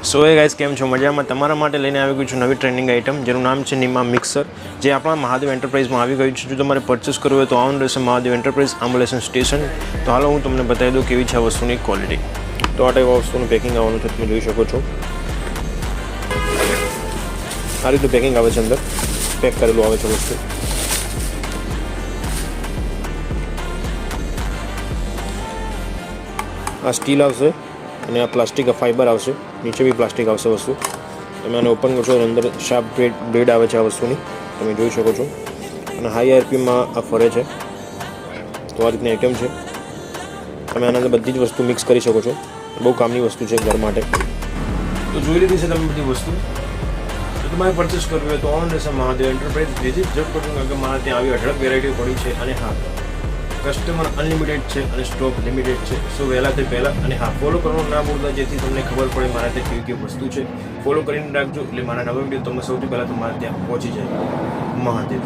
સો એ guys કેમ છો મજામાં તમારા માટે લઈને આવી ગયું છું નવી ટ્રેન્ડિંગ આઇટમ જેનું નામ છે નિમા મિક્સર જે આપણા મહાદેવ એન્ટરપ્રાઇઝમાં આવી ગયું છે જો તમારે પરચેસ કરવું હોય તો આવવાનું રહેશે મહાદેવ એન્ટરપ્રાઇઝ આંબલેશન સ્ટેશન તો હાલો હું તમને બતાવી દઉં કેવી છે આ વસ્તુની ક્વોલિટી તો આ ટાઈપ વસ્તુનું પેકિંગ આવવાનું છે તમે જોઈ શકો છો આ રીતનું પેકિંગ આવે છે અંદર પેક કરેલું આવે છે વસ્તુ આ સ્ટીલ આવશે અને આ પ્લાસ્ટિક ફાઇબર આવશે નીચે બી પ્લાસ્ટિક આવશે વસ્તુ તમે આને ઓપન કરશો તો અંદર શાર્પ બ્લેડ આવે છે આ વસ્તુની તમે જોઈ શકો છો અને હાઈ આરપીએમમાં આ ફરે છે તો આ રીતની આઇટમ છે તમે આના અંદર બધી જ વસ્તુ મિક્સ કરી શકો છો બહુ કામની વસ્તુ છે ઘર માટે તો જોઈ લીધી છે તમે બધી વસ્તુ તો તમારે પરચેસ કરવી હોય તો ઓન રહેશે મહાદેવ એન્ટરપ્રાઇઝ વિઝિટ જરૂર કરજો કારણ કે મારા ત્યાં આવી અઢળક વેરાયટીઓ પડી છે અને હા કસ્ટમર અનલિમિટેડ છે અને સ્ટોક લિમિટેડ છે સો વહેલાથી પહેલાં અને હા ફોલો કરવાનું ના ભૂલતા જેથી તમને ખબર પડે મારા ત્યાં કેવી કેવી વસ્તુ છે ફોલો કરીને રાખજો એટલે મારા નવા વિડીયો તમને સૌથી પહેલાં તમારા ત્યાં પહોંચી જાય મહાદેવ